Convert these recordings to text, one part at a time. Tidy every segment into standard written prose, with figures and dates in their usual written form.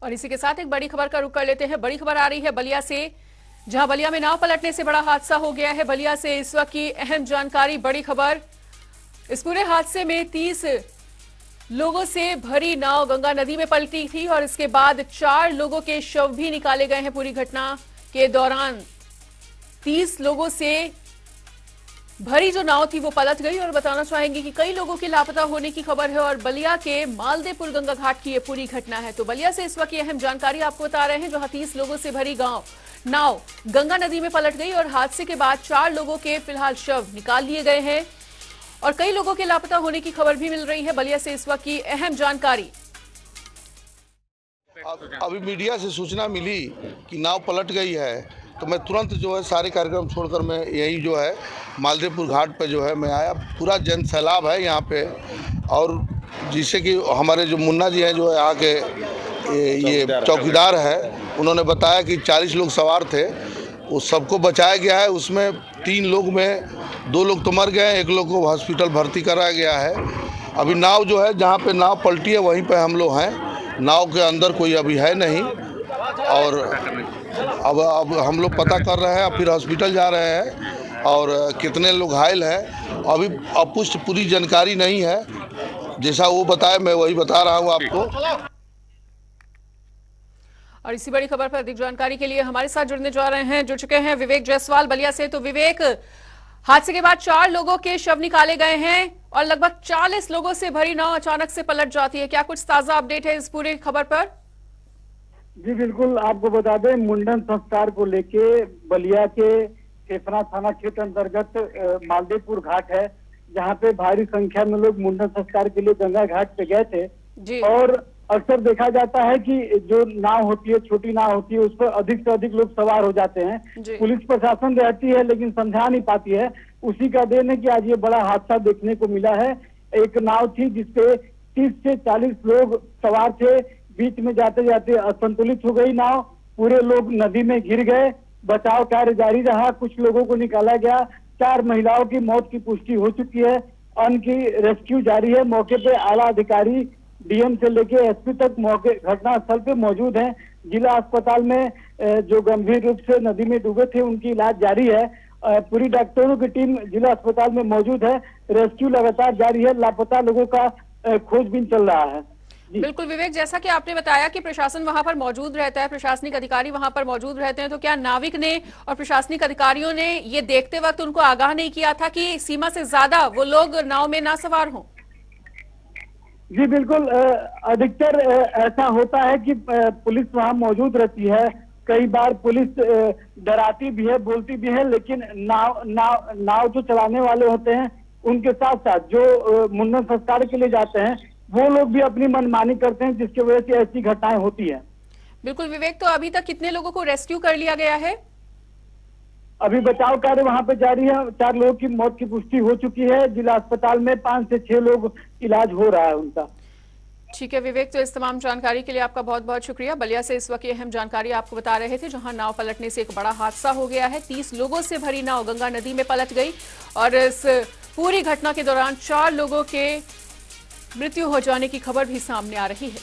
और इसी के साथ एक बड़ी खबर का रुख कर लेते हैं। बड़ी खबर आ रही है बलिया से, जहां बलिया में नाव पलटने से बड़ा हादसा हो गया है। बलिया से इस वक्त की अहम जानकारी, बड़ी खबर। इस पूरे हादसे में 30 लोगों से भरी नाव गंगा नदी में पलटी थी और इसके बाद 4 लोगों के शव भी निकाले गए हैं। पूरी घटना के दौरान 30 लोगों से भरी जो नाव थी वो पलट गई और बताना चाहेंगे कि कई लोगों के लापता होने की खबर है और बलिया के मालदेपुर गंगा घाट की ये पूरी घटना है। तो बलिया से इस वक्त ये अहम जानकारी आपको बता रहे हैं, जहां 30 लोगों से भरी नाव गंगा नदी में पलट गई और हादसे के बाद 4 लोगों के फिलहाल शव निकाल लिए गए हैं और कई लोगों के लापता होने की खबर भी मिल रही है। बलिया से इस वक्त की अहम जानकारी। अभी मीडिया से सूचना मिली कि नाव पलट गई है, तो मैं तुरंत जो है सारे कार्यक्रम छोड़कर मैं यही जो है मालदेपुर घाट पे जो है मैं आया। पूरा जन सैलाब है यहाँ पे, और जिससे कि हमारे जो मुन्ना जी हैं जो है यहाँ के ये चौकीदार है, उन्होंने बताया कि 40 लोग सवार थे, वो सबको बचाया गया है। उसमें 3 लोग में 2 लोग तो मर गए, 1 लोग को हॉस्पिटल भर्ती कराया गया है। अभी नाव जो है जहाँ पे नाव पलटी है वहीं पे हम लोग हैं, नाव के अंदर कोई अभी है नहीं। और अब हम लोग पता कर रहे हैं, फिर हॉस्पिटल जा रहे हैं और कितने लोग घायल हैं अभी अपुष्ट पूरी जानकारी नहीं है। जैसा वो बताए मैं वही बता रहा हूँ आपको। और इसी बड़ी खबर पर अधिक जानकारी के लिए हमारे साथ जुड़ चुके हैं विवेक जायसवाल बलिया से। तो विवेक, हादसे के बाद 4 लोगों के शव निकाले गए हैं और लगभग 40 लोगों से भरी नाव अचानक से पलट जाती है। क्या कुछ ताजा अपडेट है इस पूरी खबर पर? जी बिल्कुल, आपको बता दें, मुंडन संस्कार को लेके बलिया के फेफना थाना क्षेत्र अंतर्गत मालदेपुर घाट है, जहां पे भारी संख्या में लोग मुंडन संस्कार के लिए गंगा घाट पे गए थे जी। और अक्सर देखा जाता है कि जो नाव होती है, छोटी नाव होती है, उस पर अधिक से अधिक लोग सवार हो जाते हैं। पुलिस प्रशासन रहती है लेकिन समझा नहीं पाती है। उसी का देन है कि आज ये बड़ा हादसा देखने को मिला है। एक नाव थी जिसपे 30 से 40 लोग सवार थे, बीच में जाते जाते असंतुलित हो गई नाव, पूरे लोग नदी में गिर गए। बचाव कार्य जारी रहा, कुछ लोगों को निकाला गया। 4 महिलाओं की मौत की पुष्टि हो चुकी है, अन्य की रेस्क्यू जारी है। मौके पे आला अधिकारी डीएम से लेके एसपी तक मौके घटनास्थल पे मौजूद हैं। जिला अस्पताल में जो गंभीर रूप से नदी में डूबे थे उनकी इलाज जारी है। पूरी डॉक्टरों की टीम जिला अस्पताल में मौजूद है। रेस्क्यू लगातार जारी है, लापता लोगों का खोजबीन चल रहा है। बिल्कुल विवेक, जैसा कि आपने बताया कि प्रशासन वहां पर मौजूद रहता है, प्रशासनिक अधिकारी वहां पर मौजूद रहते हैं, तो क्या नाविक ने और प्रशासनिक अधिकारियों ने ये देखते वक्त उनको आगाह नहीं किया था कि सीमा से ज्यादा वो लोग नाव में ना सवार हों? जी बिल्कुल, अधिकतर ऐसा होता है कि पुलिस वहां मौजूद रहती है। कई बार पुलिस डराती भी है, बोलती भी है, लेकिन नाव जो चलाने वाले होते हैं उनके साथ साथ जो मुंडन संस्कार के लिए जाते हैं वो लोग भी अपनी मनमानी करते हैं, जिसकी वजह से ऐसी घटनाएं होती हैं। बिल्कुल विवेक, तो अभी तक कितने लोगों को रेस्क्यू कर लिया गया है? अभी बचाव कार्य वहां पे जारी है। 4 लोगों की मौत की पुष्टि हो चुकी है। जिला अस्पताल में 5 से 6 लोग इलाज हो रहा है उनका। ठीक है विवेक, तो इस तमाम जानकारी के लिए आपका बहुत बहुत शुक्रिया। बलिया से इस वक्त अहम जानकारी आपको बता रहे थे, जहां नाव पलटने से एक बड़ा हादसा हो गया है। 30 लोगों से भरी नाव गंगा नदी में पलट गई और इस पूरी घटना के दौरान 4 लोगों के मृत्यु हो जाने की खबर भी सामने आ रही है।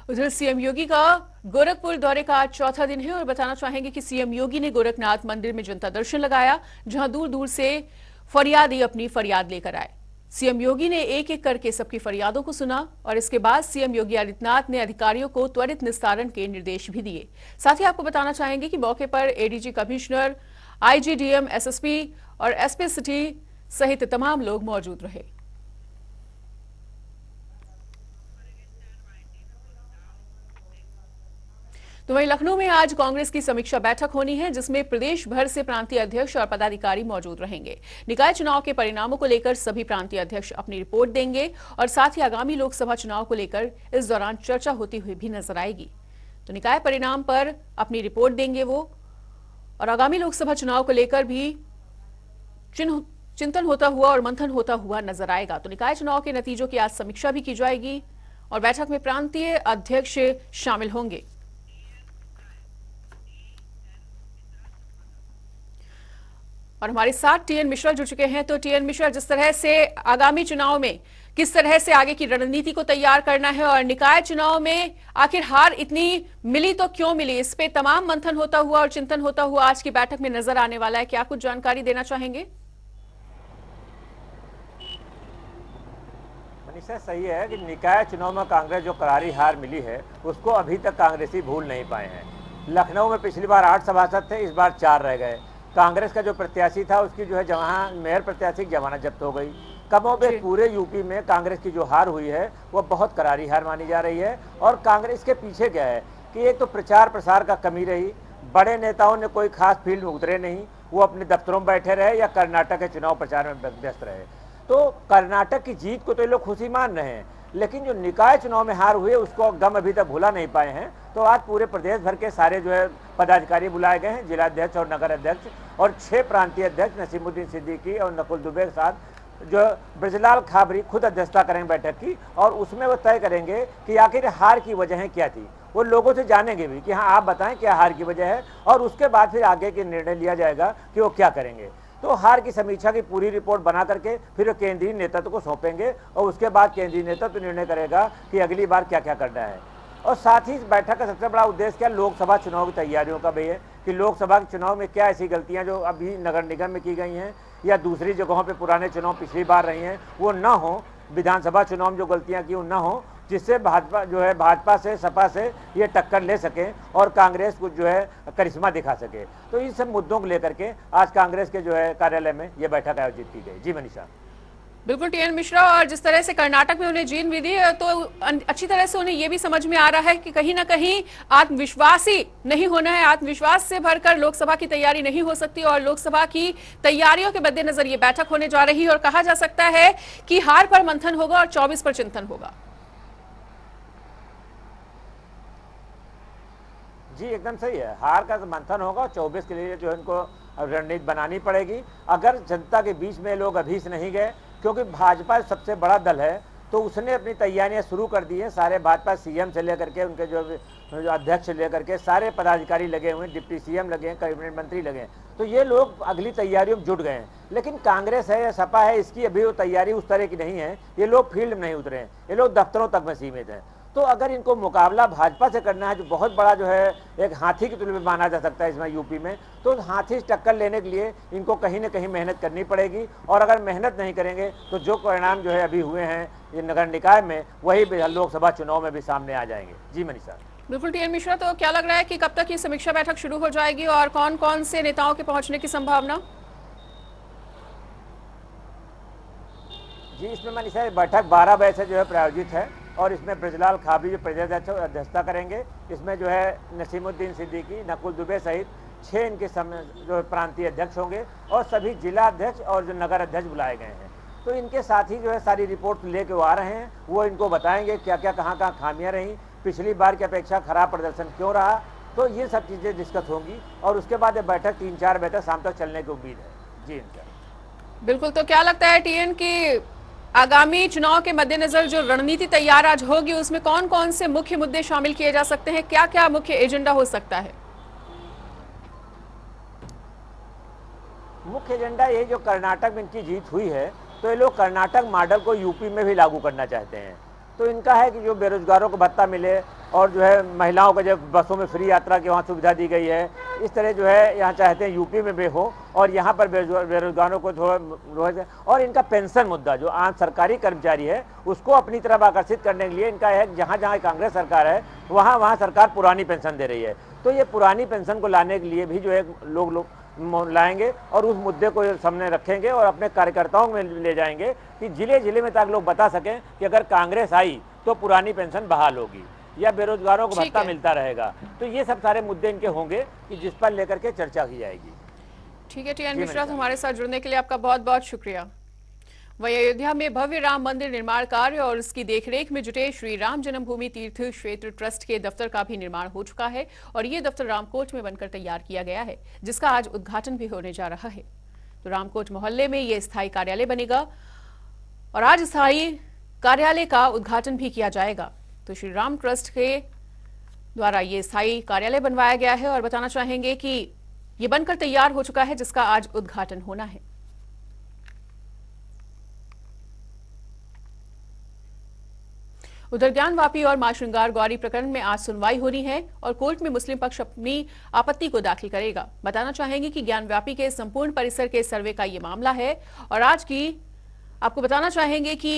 उधर सीएम योगी का गोरखपुर दौरे का आज चौथा दिन है और बताना चाहेंगे कि सीएम योगी ने गोरखनाथ मंदिर में जनता दर्शन लगाया, जहां दूर दूर से फरियादी अपनी फरियाद लेकर आए। सीएम योगी ने एक एक करके सबकी फरियादों को सुना और इसके बाद सीएम योगी आदित्यनाथ ने अधिकारियों को त्वरित निस्तारण के निर्देश भी दिए। साथ ही आपको बताना चाहेंगे कि मौके पर एडीजी कमिश्नर, आईजीडीएम, एसएसपी और एसपी सिटी सहित तमाम लोग मौजूद रहे। तो वहीं लखनऊ में आज कांग्रेस की समीक्षा बैठक होनी है, जिसमें प्रदेश भर से प्रांतीय अध्यक्ष और पदाधिकारी मौजूद रहेंगे। निकाय चुनाव के परिणामों को लेकर सभी प्रांतीय अध्यक्ष अपनी रिपोर्ट देंगे और साथ ही आगामी लोकसभा चुनाव को लेकर इस दौरान चर्चा होती हुई भी नजर आएगी। तो निकाय परिणाम पर अपनी रिपोर्ट देंगे वो, और आगामी लोकसभा चुनाव को लेकर भी चिंतन होता हुआ और मंथन होता हुआ नजर आएगा। तो निकाय चुनाव के नतीजों की आज समीक्षा भी की जाएगी और बैठक में प्रांतीय अध्यक्ष शामिल होंगे। और हमारे साथ टीएन मिश्रा जुड़ चुके हैं। तो टीएन मिश्रा, जिस तरह से आगामी चुनाव में किस तरह से आगे की रणनीति को तैयार करना है और निकाय चुनाव में आखिर हार इतनी मिली तो क्यों मिली, इस पे तमाम मंथन होता हुआ और चिंतन होता हुआ आज की बैठक में नजर आने वाला है। क्या कुछ जानकारी देना चाहेंगे? मनीषा, सही है कि निकाय चुनाव में कांग्रेस जो करारी हार मिली है उसको अभी तक कांग्रेसी भूल नहीं पाए हैं। लखनऊ में पिछली बार 8 सभासद थे, इस बार 4 रह गए। कांग्रेस का जो प्रत्याशी था उसकी जो है जहां मेयर प्रत्याशी की जमानत जब्त हो गई। कमोबेश पूरे यूपी में कांग्रेस की जो हार हुई है वो बहुत करारी हार मानी जा रही है। और कांग्रेस के पीछे क्या है कि एक तो प्रचार प्रसार का कमी रही, बड़े नेताओं ने कोई खास फील्ड में उतरे नहीं, वो अपने दफ्तरों में बैठे रहे या कर्नाटक के चुनाव प्रचार में व्यस्त रहे। तो कर्नाटक की जीत को तो ये लोग खुशी मान रहे हैं, लेकिन जो निकाय चुनाव में हार हुई है उसको गम अभी तक भुला नहीं पाए हैं। तो आज पूरे प्रदेश भर के सारे जो है पदाधिकारी बुलाए गए हैं, जिलाध्यक्ष और नगर अध्यक्ष और 6 प्रांतीय अध्यक्ष नसीमुद्दीन सिद्दीकी और नकुल दुबे के साथ जो ब्रजलाल खाबरी खुद अध्यक्षता करेंगे बैठक की। और उसमें वो तय करेंगे कि आखिर हार की वजह क्या थी। वो लोगों से जानेंगे भी कि हाँ आप बताएं क्या हार की वजह है, और उसके बाद फिर आगे के निर्णय लिया जाएगा कि वो क्या करेंगे। तो हार की समीक्षा की पूरी रिपोर्ट बना करके फिर केंद्रीय नेतृत्व को सौंपेंगे और उसके बाद केंद्रीय नेतृत्व निर्णय करेगा कि अगली बार क्या क्या करना है। और साथ ही इस बैठक का सबसे बड़ा उद्देश्य क्या, लोकसभा चुनाव की तैयारियों का भी है कि लोकसभा के चुनाव में क्या ऐसी गलतियां जो अभी नगर निगम में की गई हैं या दूसरी जगहों पे पुराने चुनाव पिछली बार रही हैं वो ना हो, विधानसभा चुनाव में जो गलतियां की वो ना हो, जिससे भाजपा जो है भाजपा से सपा से ये टक्कर ले सके और कांग्रेस को जो है करिश्मा दिखा सके। तो इन सब मुद्दों को लेकर के आज कांग्रेस के जो है कार्यालय में ये बैठक आयोजित की गई। जी मनीषा। बिल्कुल टीएन मिश्रा, और जिस तरह से कर्नाटक में उन्हें जीत भी दी तो अच्छी तरह से उन्हें यह भी समझ में आ रहा है कि कहीं ना कहीं आत्मविश्वासी नहीं होना है, आत्मविश्वास से भरकर लोकसभा की तैयारी नहीं हो सकती। और लोकसभा की तैयारियों के मद्देनजर ये बैठक होने जा रही है और कहा जा सकता है कि हार पर मंथन होगा और 24 पर चिंतन होगा। जी एकदम सही है, हार का मंथन होगा और 24 के लिए जो है इनको रणनीति बनानी पड़ेगी। अगर जनता के बीच में लोग अभी से नहीं गए, क्योंकि भाजपा सबसे बड़ा दल है तो उसने अपनी तैयारियां शुरू कर दी हैं। सारे भाजपा सीएम से लेकर के उनके जो अध्यक्ष लेकर के सारे पदाधिकारी लगे हुए हैं, डिप्टी सीएम लगे हैं, कैबिनेट मंत्री लगे हैं। तो ये लोग अगली तैयारियों में जुट गए हैं। लेकिन कांग्रेस है या सपा है, इसकी अभी वो तैयारी उस तरह की नहीं है। ये लोग फील्ड में नहीं उतरे हैं, ये लोग दफ्तरों तक में सीमित हैं। तो अगर इनको मुकाबला भाजपा से करना है जो बहुत बड़ा जो है एक हाथी की तुलना में माना जा सकता है इसमें यूपी में, तो हाथी से टक्कर लेने के लिए इनको कहीं ना कहीं मेहनत करनी पड़ेगी। और अगर मेहनत नहीं करेंगे तो जो परिणाम जो है अभी हुए हैं ये नगर निकाय में, वही लोकसभा चुनाव में भी सामने आ जाएंगे। जी मनीषा। बिल्कुल टीएन मिश्रा, तो क्या लग रहा है कि कब तक ये समीक्षा बैठक शुरू हो जाएगी और कौन कौन से नेताओं के पहुंचने की संभावना? जी इसमें मनीषा बैठक 12 बजे से जो है प्रायोजित है और इसमें ब्रजलाल खाबरी जो प्रदेश अध्यक्षता करेंगे। इसमें जो है नसीमुद्दीन सिद्दीकी, नकुल दुबे सहित 6 इनके जो प्रांतीय अध्यक्ष होंगे और सभी जिला अध्यक्ष और जो नगर अध्यक्ष बुलाए गए हैं। तो इनके साथ ही जो है सारी रिपोर्ट लेके वो आ रहे हैं, वो इनको बताएंगे क्या क्या कहाँ खामियाँ रहीं, पिछली बार की अपेक्षा खराब प्रदर्शन क्यों रहा। तो ये सब चीज़ें डिस्कस होंगी और उसके बाद ये बैठक 3-4 बजे तक शाम तक चलने की उम्मीद है। जी इनका बिल्कुल। तो क्या लगता है टीएन की आगामी चुनाव के मद्देनजर जो रणनीति तैयार आज होगी उसमें कौन कौन से मुख्य मुद्दे शामिल किए जा सकते हैं, क्या क्या मुख्य एजेंडा हो सकता है? मुख्य एजेंडा ये जो कर्नाटक में इनकी जीत हुई है तो ये लोग कर्नाटक मॉडल को यूपी में भी लागू करना चाहते हैं। तो इनका है कि जो बेरोजगारों को भत्ता मिले और जो है महिलाओं को जब बसों में फ्री यात्रा की वहाँ सुविधा दी गई है, इस तरह जो है यहाँ चाहते हैं यूपी में भी हो और यहाँ पर बेरोजगारों को थोड़ा। और इनका पेंशन मुद्दा जो आम सरकारी कर्मचारी है उसको अपनी तरफ आकर्षित करने के लिए इनका है जहाँ जहाँ कांग्रेस सरकार है वहाँ सरकार पुरानी पेंशन दे रही है। तो ये पुरानी पेंशन को लाने के लिए भी जो है लोग लाएंगे और उस मुद्दे को सामने रखेंगे और अपने कार्यकर्ताओं में ले जाएंगे कि जिले जिले में ताकि लोग बता सकें कि अगर कांग्रेस आई तो पुरानी पेंशन बहाल होगी या बेरोजगारों को भत्ता मिलता रहेगा। तो ये सब सारे मुद्दे इनके होंगे कि जिस पर लेकर के चर्चा की जाएगी। ठीक है टीएन मिश्रा, हमारे साथ जुड़ने के लिए आपका बहुत बहुत शुक्रिया। वही अयोध्या में भव्य राम मंदिर निर्माण कार्य और उसकी देखरेख में जुटे श्री राम जन्मभूमि तीर्थ क्षेत्र ट्रस्ट के दफ्तर का भी निर्माण हो चुका है और ये दफ्तर रामकोट में बनकर तैयार किया गया है, जिसका आज उद्घाटन भी होने जा रहा है। तो रामकोट मोहल्ले में ये स्थायी कार्यालय बनेगा और आज स्थायी कार्यालय का उद्घाटन भी किया जाएगा। तो श्री राम ट्रस्ट के द्वारा ये स्थायी कार्यालय बनवाया गया है और बताना चाहेंगे कि ये बनकर तैयार हो चुका है, जिसका आज उद्घाटन होना है। उधर ज्ञानवापी और मां श्रृंगार गौरी प्रकरण में आज सुनवाई होनी है और कोर्ट में मुस्लिम पक्ष अपनी आपत्ति को दाखिल करेगा। बताना चाहेंगे कि ज्ञानवापी के संपूर्ण परिसर के सर्वे का ये मामला है और आज की आपको बताना चाहेंगे कि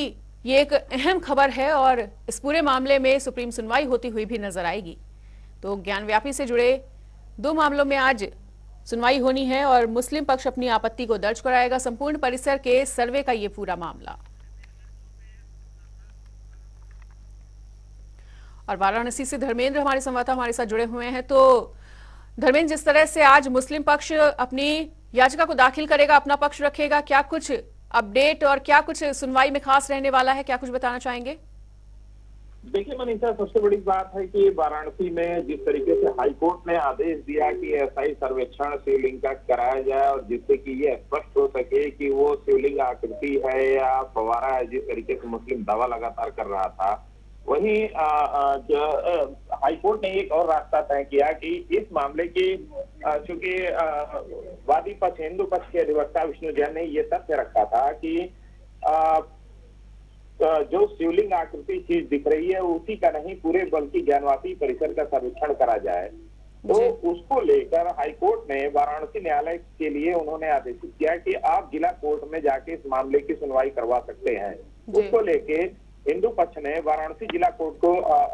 ये एक अहम खबर है और इस पूरे मामले में सुप्रीम सुनवाई होती हुई भी नजर आएगी। तो ज्ञानवापी से जुड़े 2 मामलों में आज सुनवाई होनी है और मुस्लिम पक्ष अपनी आपत्ति को दर्ज कराएगा। संपूर्ण परिसर के सर्वे का ये पूरा मामला। और वाराणसी से धर्मेंद्र हमारे संवाददाता हमारे साथ जुड़े हुए हैं। तो धर्मेंद्र, जिस तरह से आज मुस्लिम पक्ष अपनी याचिका को दाखिल करेगा, अपना पक्ष रखेगा, क्या कुछ अपडेट और क्या कुछ सुनवाई में खास रहने वाला है, क्या कुछ बताना चाहेंगे? देखिए मनीषा, सबसे बड़ी बात है कि वाराणसी में जिस तरीके से हाईकोर्ट ने आदेश दिया कि ऐसा ही सर्वेक्षण शिवलिंग का कराया जाए और जिससे कि ये स्पष्ट हो सके कि वो शिवलिंग आकृति है या फवारा है, जिस तरीके से मुस्लिम दावा लगातार कर रहा था, वहीं हाईकोर्ट ने एक और रास्ता तय किया कि इस मामले की चूंकि वादी पक्ष हिंदू पक्ष के अधिवक्ता विष्णु जैन ने ये तथ्य रखा था कि जो शिवलिंग आकृति चीज दिख रही है उसी का नहीं पूरे बल्कि ज्ञानवापी परिसर का सर्वेक्षण करा जाए। तो उसको लेकर हाईकोर्ट ने वाराणसी न्यायालय के लिए उन्होंने आदेशित किया कि आप जिला कोर्ट में जाके इस मामले की सुनवाई करवा सकते हैं। उसको लेके हिंदू पक्ष ने वाराणसी जिला कोर्ट को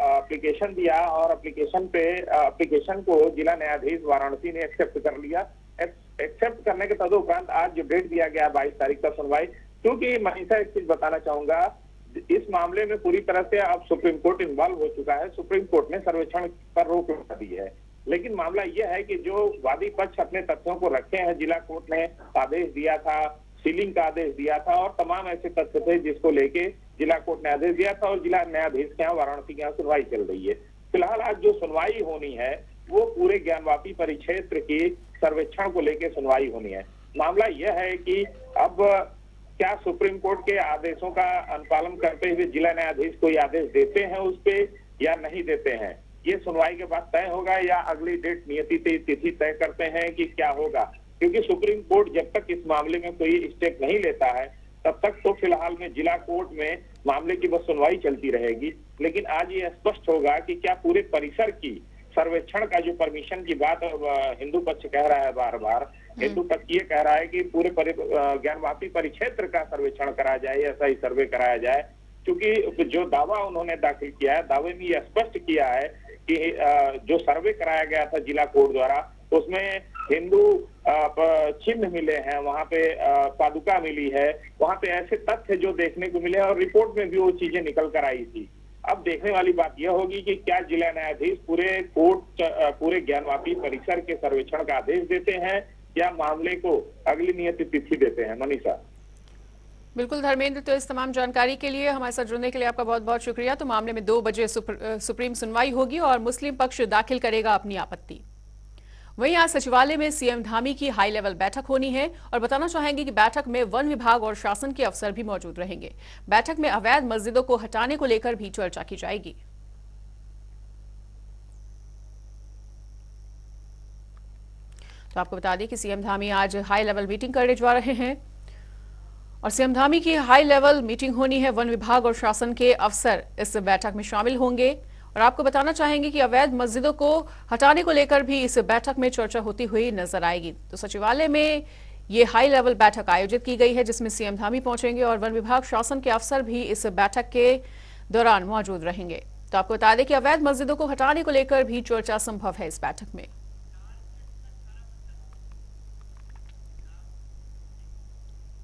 एप्लीकेशन दिया और एप्लीकेशन को जिला न्यायाधीश वाराणसी ने एक्सेप्ट कर लिया। एक्सेप्ट करने के तदुपरांत आज जो डेट दिया गया 22 तारीख का सुनवाई, क्योंकि मनीषा एक चीज बताना चाहूंगा, इस मामले में पूरी तरह से अब सुप्रीम कोर्ट इन्वॉल्व हो चुका है। सुप्रीम कोर्ट ने सर्वेक्षण पर रोक लगा दी है, लेकिन मामला यह है कि जो वादी पक्ष अपने तथ्यों को रखे हैं, जिला कोर्ट ने आदेश दिया था, सीलिंग का आदेश दिया था और तमाम ऐसे तथ्य थे जिसको लेके जिला कोर्ट ने आदेश दिया था और जिला न्यायाधीश के यहाँ वाराणसी के यहाँ सुनवाई चल रही है। फिलहाल आज जो सुनवाई होनी है वो पूरे ज्ञानवापी परिक्षेत्र की सर्वेक्षण को लेकर सुनवाई होनी है। मामला यह है कि अब क्या सुप्रीम कोर्ट के आदेशों का अनुपालन करते हुए जिला न्यायाधीश कोई आदेश देते हैं उस पे या नहीं देते हैं, ये सुनवाई के बाद तय होगा या अगली डेट नियति तिथि तय करते हैं कि क्या होगा। क्योंकि सुप्रीम कोर्ट जब तक इस मामले में कोई स्टेप नहीं लेता है तब तक तो फिलहाल में जिला कोर्ट में मामले की बस सुनवाई चलती रहेगी। लेकिन आज ये स्पष्ट होगा कि क्या पूरे परिसर की सर्वेक्षण का जो परमिशन की बात हिंदू पक्ष कह रहा है, बार बार हिंदू पक्ष ये कह रहा है कि पूरे ज्ञानवापी परिक्षेत्र का सर्वेक्षण कराया जाए, ऐसा ही सर्वे कराया जाए। क्योंकि जो दावा उन्होंने दाखिल किया है, दावे में ये स्पष्ट किया है कि जो सर्वे कराया गया था जिला कोर्ट द्वारा उसमें हिंदू चिन्ह मिले हैं, वहां पे पादुका मिली है, वहां पे ऐसे तथ्य जो देखने को मिले और रिपोर्ट में भी वो चीजें निकल कर आई थी। अब देखने वाली बात यह होगी कि क्या जिला न्यायाधीश पूरे ज्ञानवापी परिसर के सर्वेक्षण का आदेश देते हैं या मामले को अगली नियत तिथि देते हैं। मनीषा। बिल्कुल धर्मेंद्र, तो इस तमाम जानकारी के लिए हमारे साथ जुड़ने के लिए आपका बहुत बहुत शुक्रिया। तो मामले में 2 बजे सुप्रीम सुनवाई होगी और मुस्लिम पक्ष दाखिल करेगा अपनी आपत्ति। वहीं आज सचिवालय में सीएम धामी की हाई लेवल बैठक होनी है और बताना चाहेंगे कि बैठक में वन विभाग और शासन के अफसर भी मौजूद रहेंगे। बैठक में अवैध मस्जिदों को हटाने को लेकर भी चर्चा की जाएगी। तो आपको बता दें कि सीएम धामी आज हाई लेवल मीटिंग करने जा रहे हैं और सीएम धामी की हाई लेवल मीटिंग होनी है। वन विभाग और शासन के अफसर इस बैठक में शामिल होंगे और आपको बताना चाहेंगे कि अवैध मस्जिदों को हटाने को लेकर भी इस बैठक में चर्चा होती हुई नजर आएगी। तो सचिवालय में ये हाई लेवल बैठक आयोजित की गई है जिसमें सीएम धामी पहुंचेंगे और वन विभाग शासन के अफसर भी इस बैठक के दौरान मौजूद रहेंगे। तो आपको बता दें कि अवैध मस्जिदों को हटाने को लेकर भी चर्चा संभव है इस बैठक में।